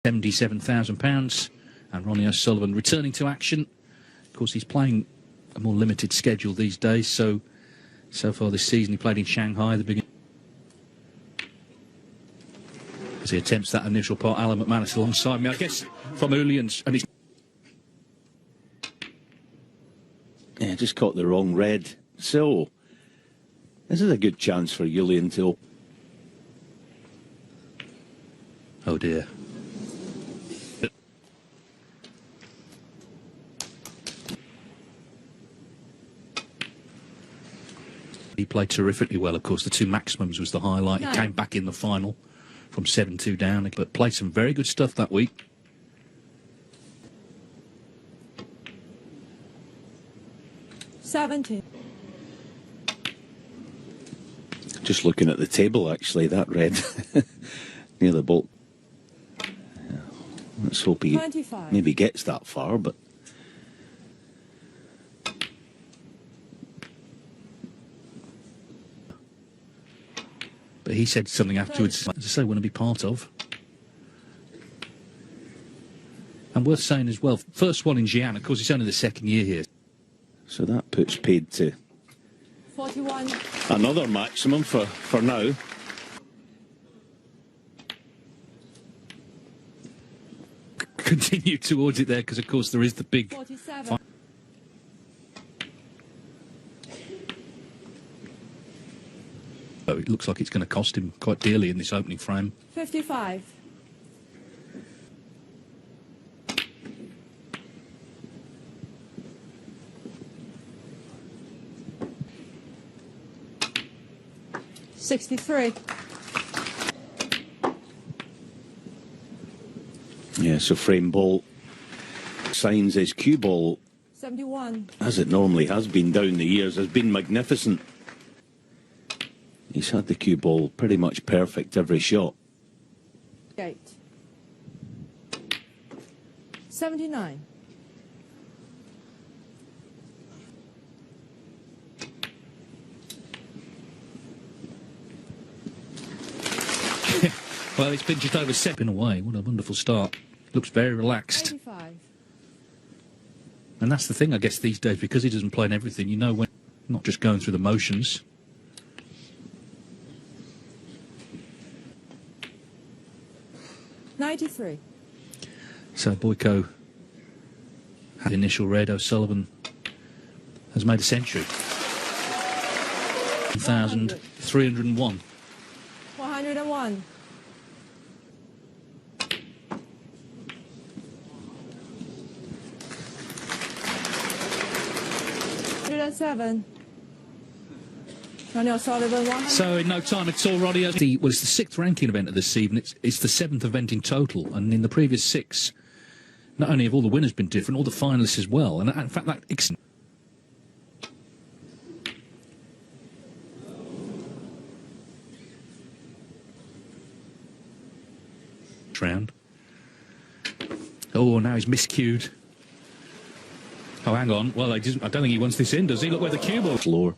£77,000, and Ronnie O'Sullivan returning to action. Of course, he's playing a more limited schedule these days, so far this season he played in Shanghai at the beginning. As he attempts that initial part, Alan McManus alongside me, I guess, from Iulian, and he's... Yeah, just caught the wrong red. So, this is a good chance for Iulian to... Oh dear. He played terrifically well, of course. The two maximums was the highlight. He came back in the final from 7-2 down, but played some very good stuff that week. Just looking at the table, actually, that red near the ball. Yeah, let's hope he 25. maybe gets that far, but... But he said something afterwards, as I say, want to be part of. And worth saying as well, first one in Xi'an, of course, it's only the second year here. So that puts paid to 41. Another maximum for now. Continue towards it there, because of course there is the big... 47. So it looks like it's going to cost him quite dearly in this opening frame. 55. $63. Yeah, so frame ball signs his cue ball, 71. as it normally has been down the years, has been magnificent. He's had the cue ball pretty much perfect every shot. 8. 79. Well, it's been just over 7 away. What a wonderful start. Looks very relaxed. 85. And that's the thing, I guess, these days, because he doesn't play in everything, you know, when not just going through the motions. $93. So Boiko had the initial red. O'Sullivan has made a century. 1,301. 101. $107. Ronnie O'Sullivan, 100. So in no time at all, Ronnie, it's the 6th ranking event of this evening. It's the 7th event in total, and in the previous 6, not only have all the winners been different, all the finalists as well. And in fact, that round. Oh, now he's miscued. Oh, hang on. Well, I don't think he wants this in, does he? Look where the cue ball. Floor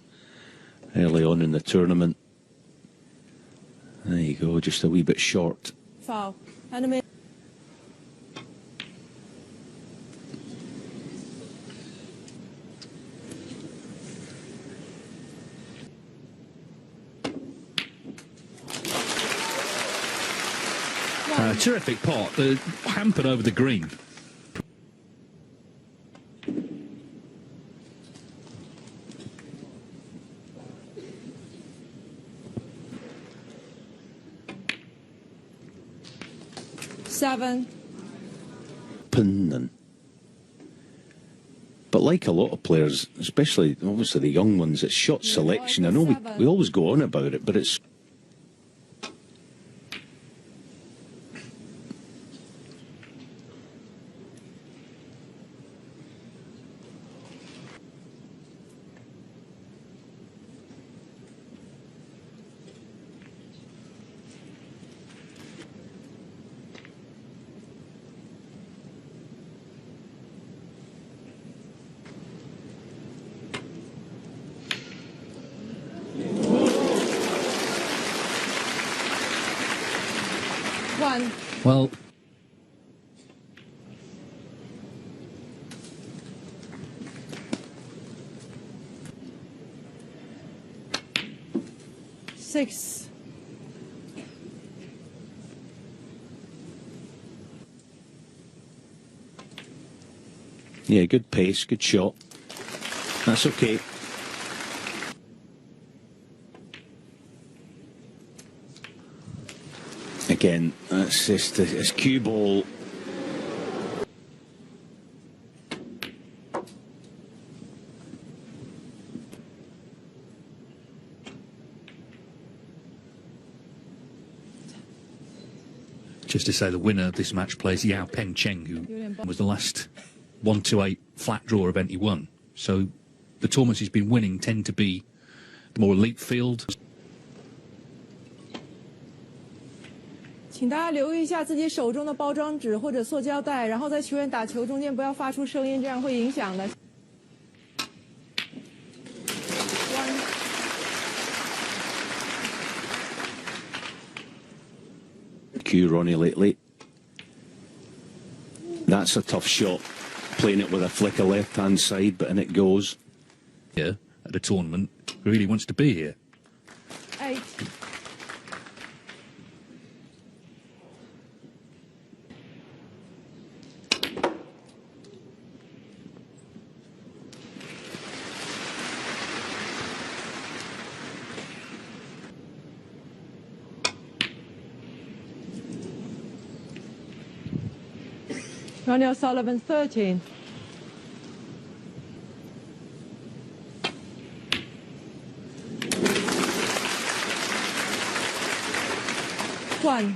early on in the tournament. There you go, just a wee bit short. Foul. Enemy. Terrific pot, hampered over the green. And but like a lot of players, especially obviously the young ones, it's shot selection. I know we always go on about it, but it's One. Well, 6. Yeah, good pace, good shot. That's okay. Again, that's just it's cue ball. Just to say, the winner of this match plays Yao Peng Cheng, who was the last 1-2-8 flat draw event he won. So the tournaments he's been winning tend to be the more elite field. 请大家留意一下自己手中的包装纸或者塑胶袋，然后在球员打球中间不要发出声音，这样会影响的。Cue Ronnie lately. That's a tough shot. Playing it with a flicker left-hand side, but in it goes. Here at the tournament, really wants to be here. 8. Ronnie O'Sullivan, 13. One.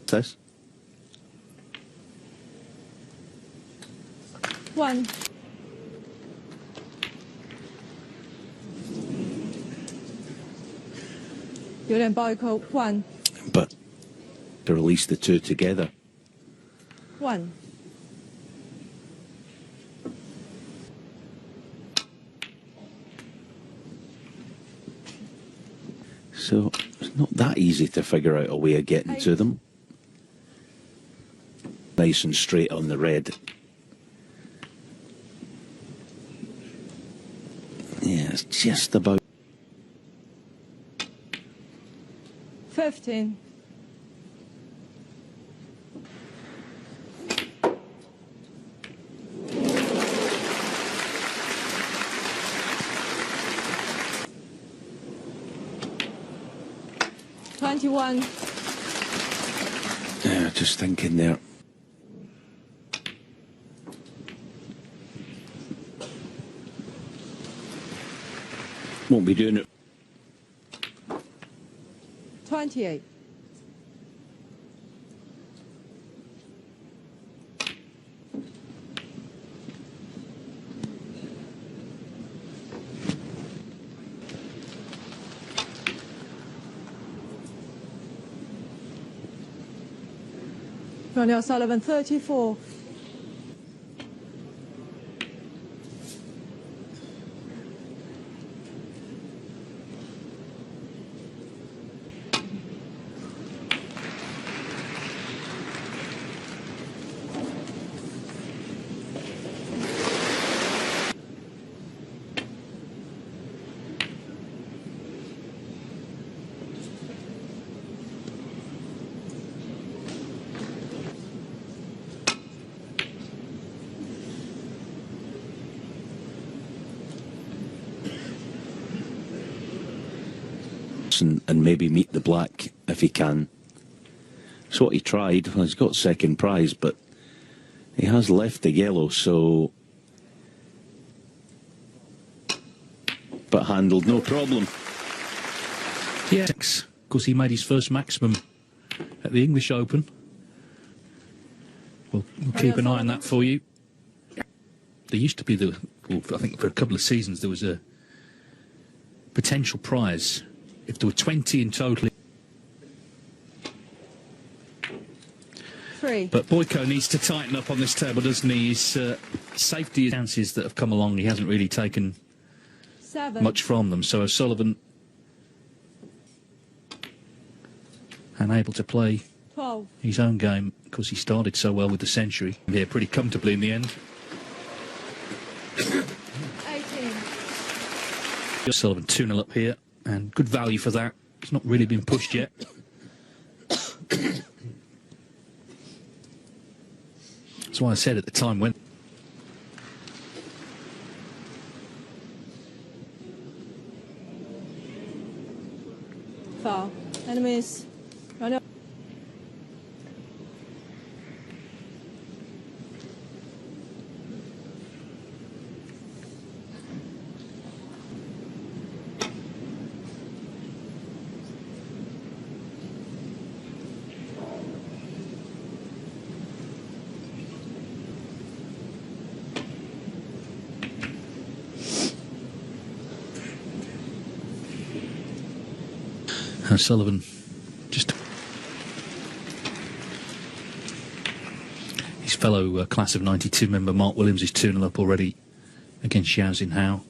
This. 1. Iulian Boiko, 1. But to release the two together. 1. So it's not that easy to figure out a way of getting to them. Nice and straight on the red. Yeah, it's just about. 15. $21. Yeah, just thinking there. Won't be doing it. 28. Ronnie O'Sullivan, 34. And maybe meet the black if he can. It's what he tried. Well, he's got second prize, but he has left the yellow, so. But handled no problem. Yeah, of course he made his first maximum at the English Open. We'll keep an eye on that for you. There used to be I think for a couple of seasons there was a potential prize. If there were 20 in total. 3. But Boiko needs to tighten up on this table, doesn't he? His safety chances that have come along, he hasn't really taken 7. much from them. So O'Sullivan unable to play 12. His own game, of course, he started so well with the century. Here, pretty comfortably in the end. 18. Sullivan 2-0 up here, and good value for that. It's not really been pushed yet. That's why I said at the time when... Foul. Enemies. Ronnie. Sullivan just... His fellow class of 92 member Mark Williams is 2-0 up already against Xiao Xinhao.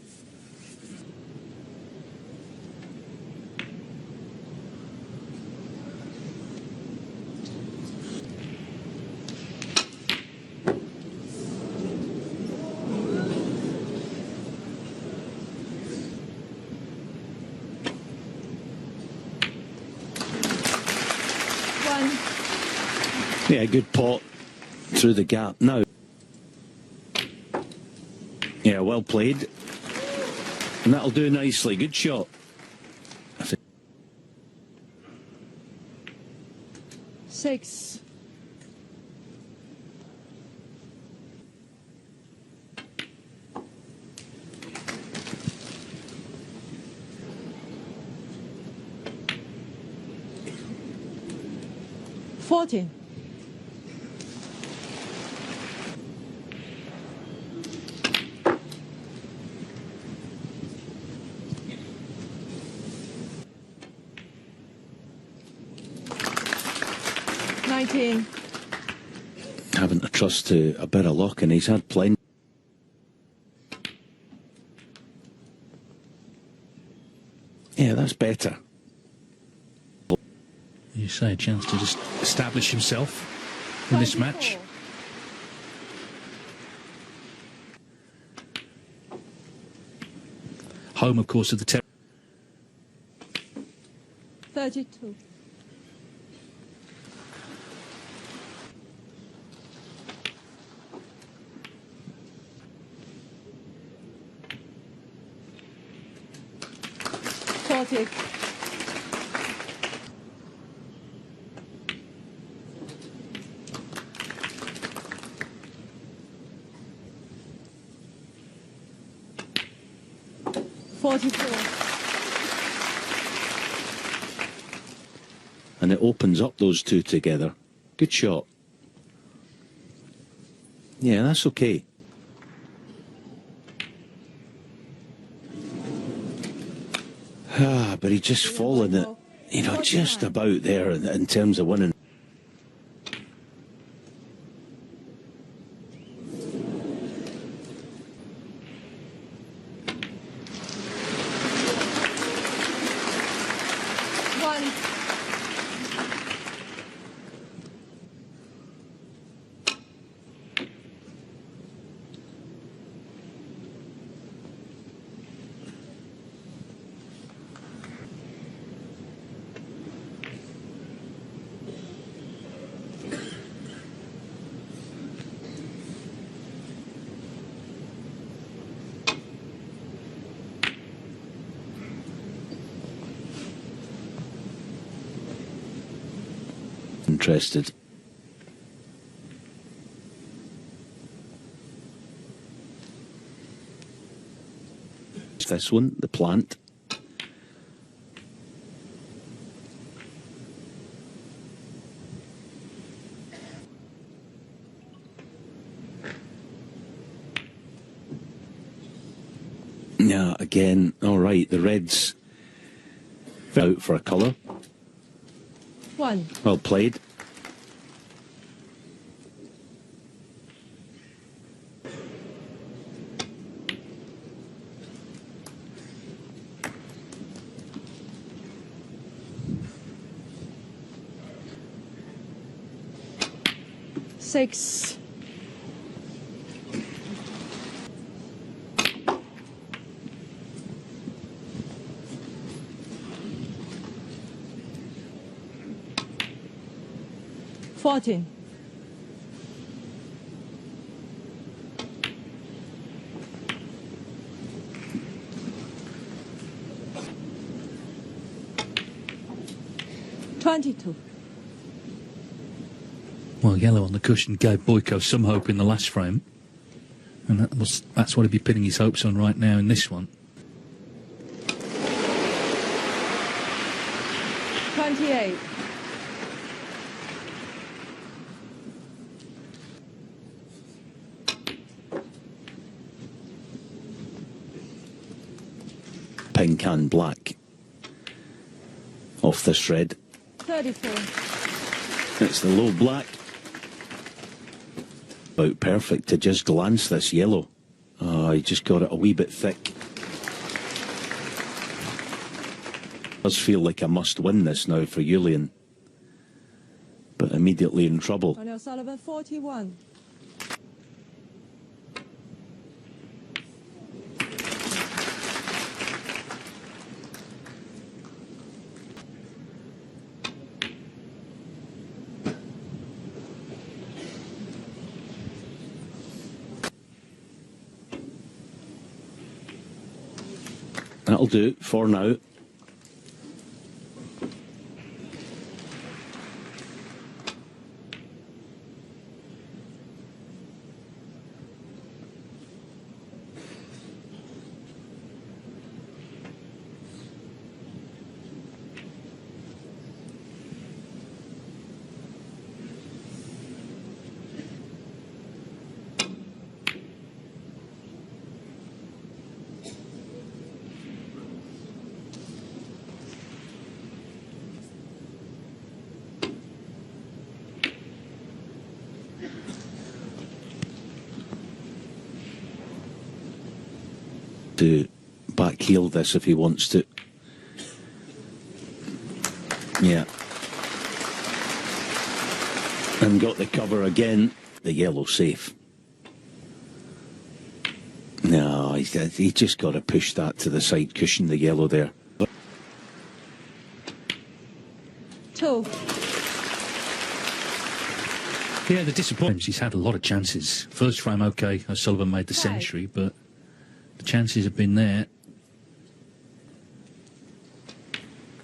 Yeah, good pot through the gap. Now, yeah, well played. And that'll do nicely. Good shot. 6. $14. Having to trust to a bit of luck, and he's had plenty. Yeah, that's better. You say a chance to just establish himself in this match. Home, of course, of the 32. And it opens up those two together. Good shot. Yeah, that's okay. But he just fallen it, you know, just about there in terms of winning. Interested. This one, the plant. Yeah, again, all right, the red's out for a colour. 1. Well played. 6. $14. $22. Well, yellow on the cushion gave Boiko some hope in the last frame. And that's what he'd be pinning his hopes on right now in this one. 28. Pink and black. Off the shred. 34. It's the low black. About perfect to just glance this yellow. Oh, he just got it a wee bit thick. Does feel like a must win this now for Iulian. But immediately in trouble. Ronnie O'Sullivan, 41. That'll do for now. To back heel this if he wants to. Yeah. And got the cover again. The yellow safe. No, he just got to push that to the side cushion, the yellow there. 2. Yeah, the disappointment. He's had a lot of chances. First frame, okay, O'Sullivan made the century, but the chances have been there.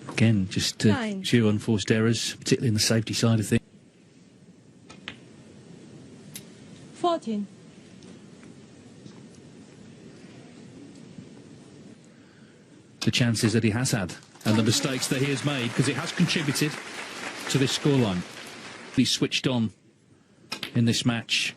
Again, just few unforced errors, particularly in the safety side of things. 14. The chances that he has had and the mistakes that he has made, because it has contributed to this scoreline. He's switched on in this match.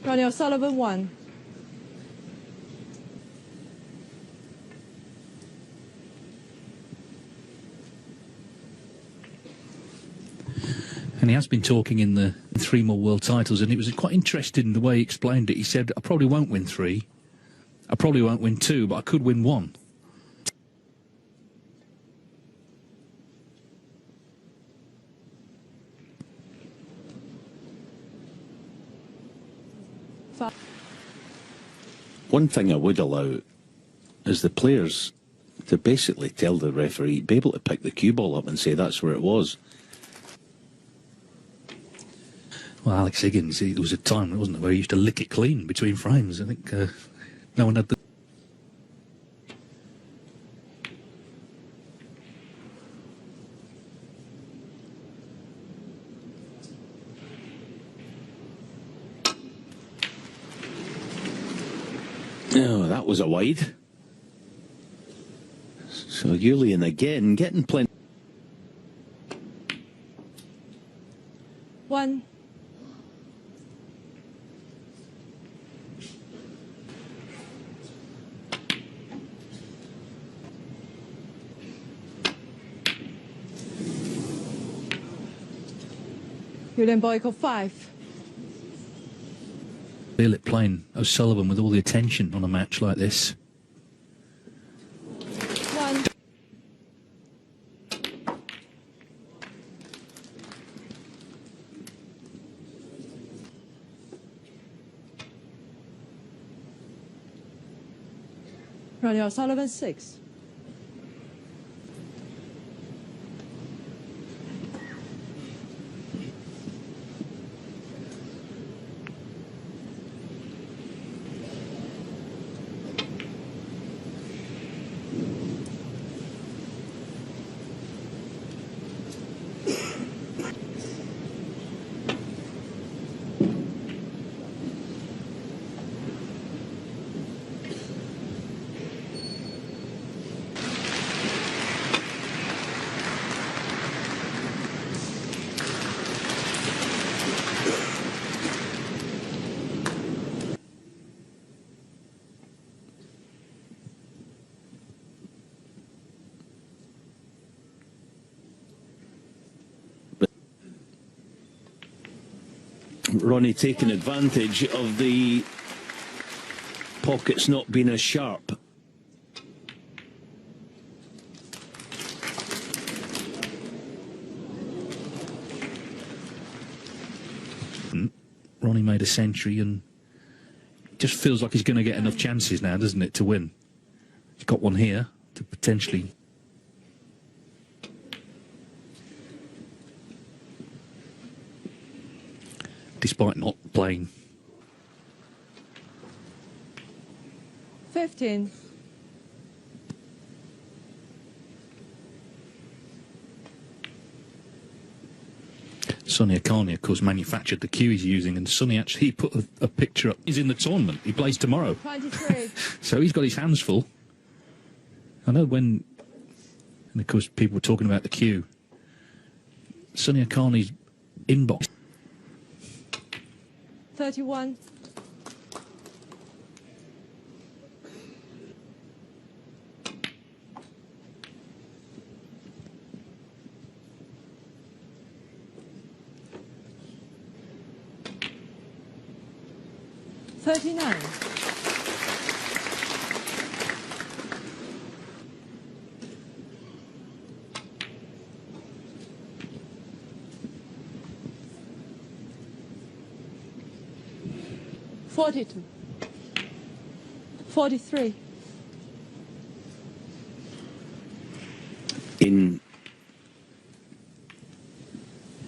Ronnie O'Sullivan, 1. And he has been talking in the 3 more world titles, and it was quite interesting in the way he explained it. He said, I probably won't win 3, I probably won't win 2, but I could win 1. One thing I would allow is the players to basically tell the referee, be able to pick the cue ball up and say that's where it was. Well, Alex Higgins, there was a time, wasn't there, where he used to lick it clean between frames. I think no one had the... Oh, that was a wide. So Iulian again getting plenty. 1. Iulian Boiko 5. Feel it playing O'Sullivan with all the attention on a match like this. 1. Ronnie O'Sullivan 6. Ronnie taking advantage of the pockets not being as sharp. Ronnie made a century and just feels like he's going to get enough chances now, doesn't it, to win? He's got one here to potentially... Despite not playing. 15. Sonny Akani, of course, manufactured the cue he's using, and Sonny actually put a picture up. He's in the tournament. He plays tomorrow. 23. So he's got his hands full. I know when, and of course, people were talking about the cue. Sonny Akani's inbox. 31. $39. $42. 43. In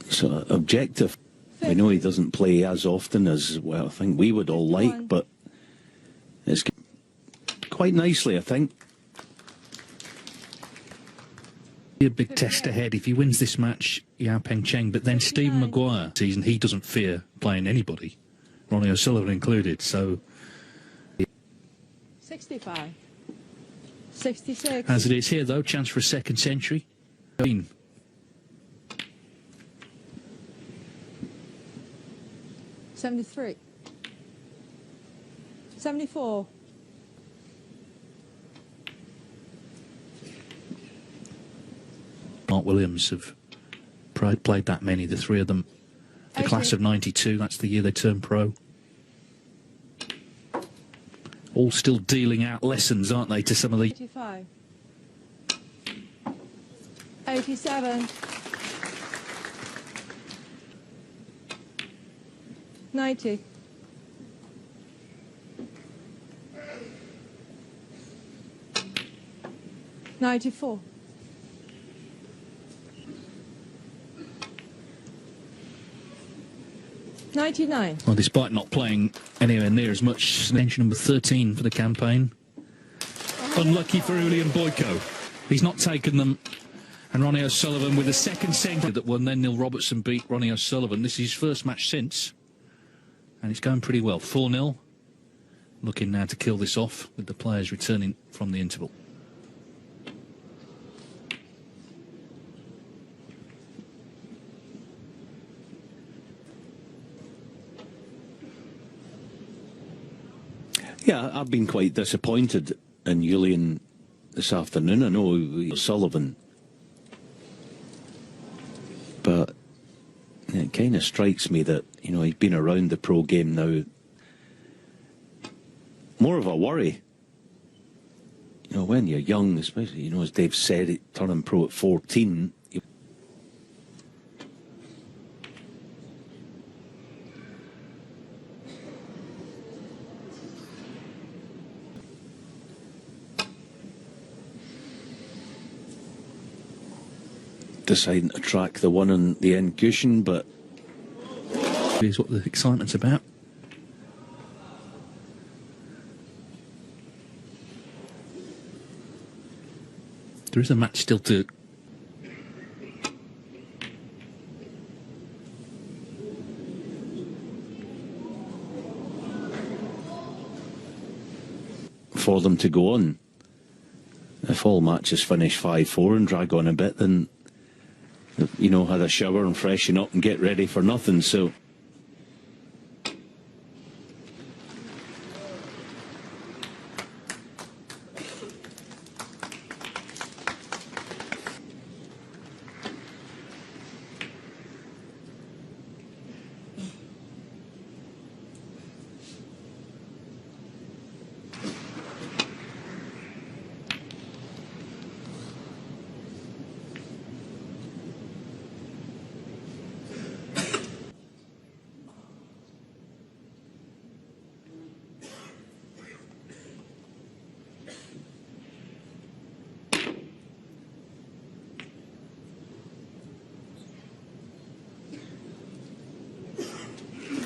sort of objective, we know he doesn't play as often as, well, I think we would all like, but it's quite nicely, I think. Be a big test ahead if he wins this match, Yao Peng Cheng, but then Stephen Maguire season, he doesn't fear playing anybody, Ronnie O'Sullivan included, so 65. 66. as it is here though, chance for a second century. 73. 74. Mark Williams have played that many, the three of them. The class of 92, that's the year they turned pro. All still dealing out lessons, aren't they, to some of the... 85. 87. 90. 94. 99. Well, despite not playing anywhere near as much, mention number 13 for the campaign. Unlucky for Iulian Boiko. He's not taken them. And Ronnie O'Sullivan with the second centre that won. Then Neil Robertson beat Ronnie O'Sullivan. This is his first match since. And it's going pretty well. 4-0. Looking now to kill this off with the players returning from the interval. Yeah, I've been quite disappointed in Iulian this afternoon. I know Sullivan, but it kind of strikes me that, you know, he's been around the pro game now. More of a worry. You know, when you're young, especially, you know, as Dave said, turning pro at 14. Deciding to track the one on the end cushion, but Here's what the excitement's about. There is a match still to... for them to go on. If all matches finish 5-4 and drag on a bit, then, you know, had a shower and freshen up and get ready for nothing. So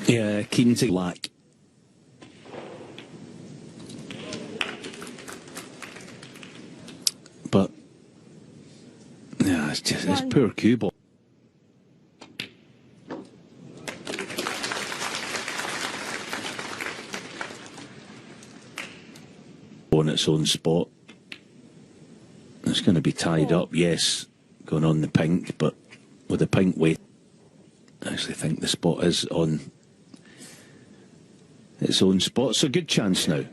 yeah, keen to lack. But yeah, it's just it's poor cue ball on its own spot. It's going to be tied up, yes, going on the pink, but with the pink weight, I actually think the spot is on its own spot. So good chance now.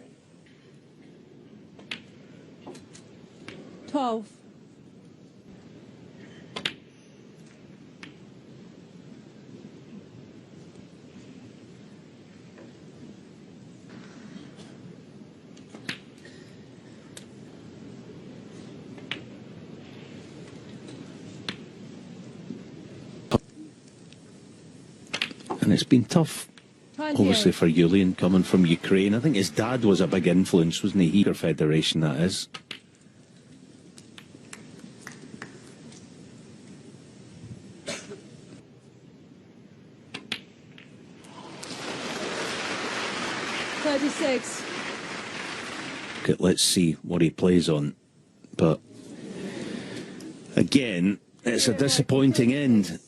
12. And it's been tough, obviously, for Iulian coming from Ukraine. I think his dad was a big influence, wasn't he? Snooker Federation, that is. Okay, let's see what he plays on. But again, it's a disappointing end.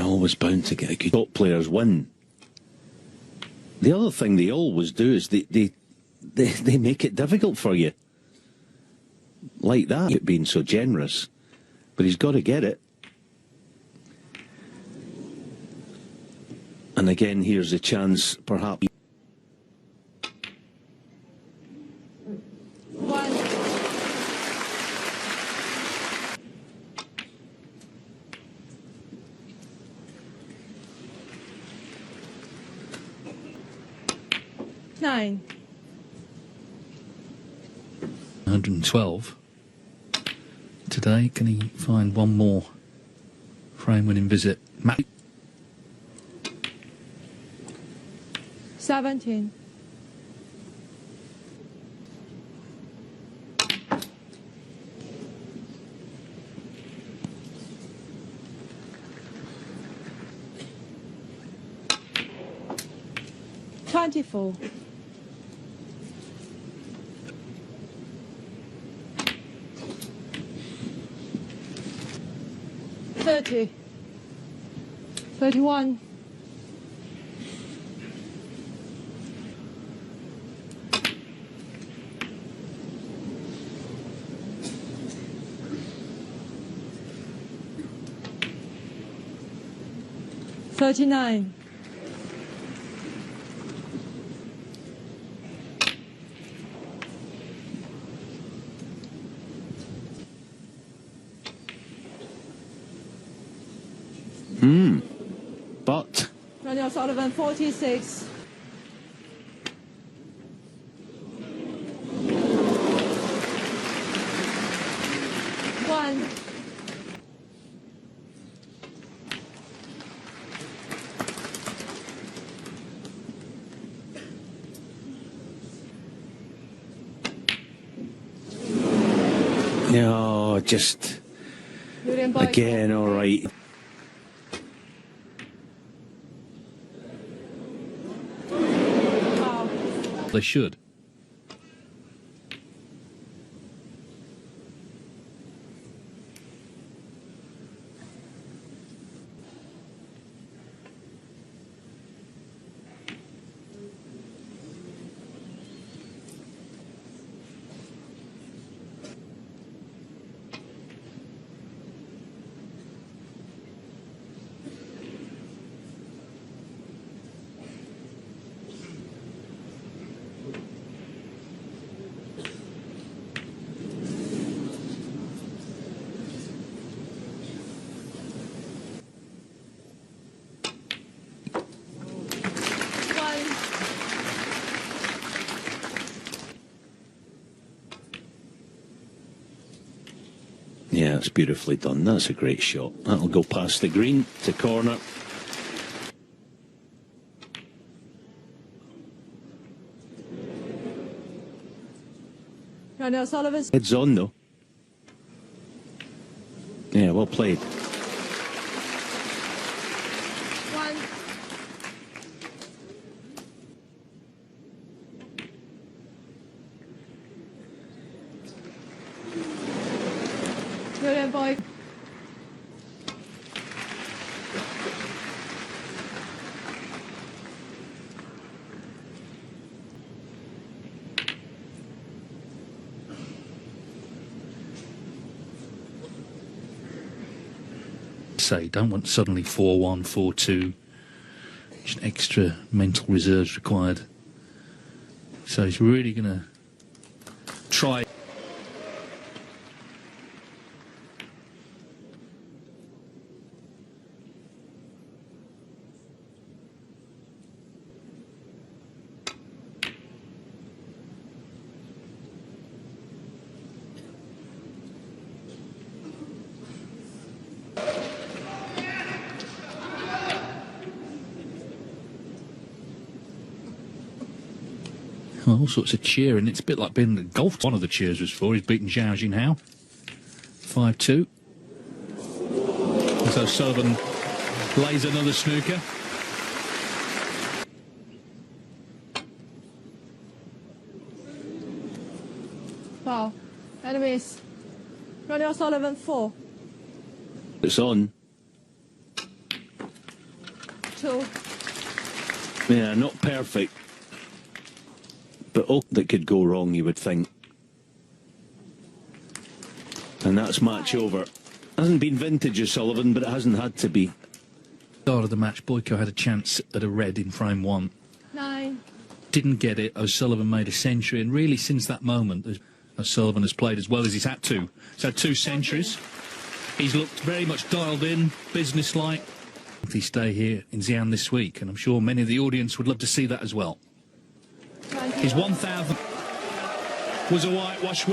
Always bound to get a good top players win. The other thing they always do is they make it difficult for you. Like that, it being so generous. But he's got to get it. And again, here's a chance, perhaps. 9. 112. Today, can he find one more frame-winning visit? 17. 24. $30. 31. $39. But Ronnie O'Sullivan, 46. One. no, just Iulian Boiko. again, all right. Wow. They should. Yeah, it's beautifully done. That's a great shot. That'll go past the green to corner. Ronnie O'Sullivan. Heads on though. Yeah, well played. One. Iulian Boiko. Say, don't want suddenly 4-1, 4-2. Just extra mental reserves required. So he's really going to try. All sorts of cheering. It's a bit like being at golf. One of the cheers was for. He's beaten Zhao Jinhao. 5-2. So Sullivan lays another snooker. Wow. Enemies. Ronnie O'Sullivan, 4. It's on. 2. Yeah, not perfect. But all that could go wrong, you would think. And that's match over. Hasn't been vintage O'Sullivan, but it hasn't had to be. Start of the match, Boiko had a chance at a red in frame 1. 9. Didn't get it. O'Sullivan made a century, and really since that moment, O'Sullivan has played as well as he's had to. He's had 2 centuries. He's looked very much dialed in, businesslike. He stay here in Xi'an this week, and I'm sure many of the audience would love to see that as well. His 1,000 was a whitewash win.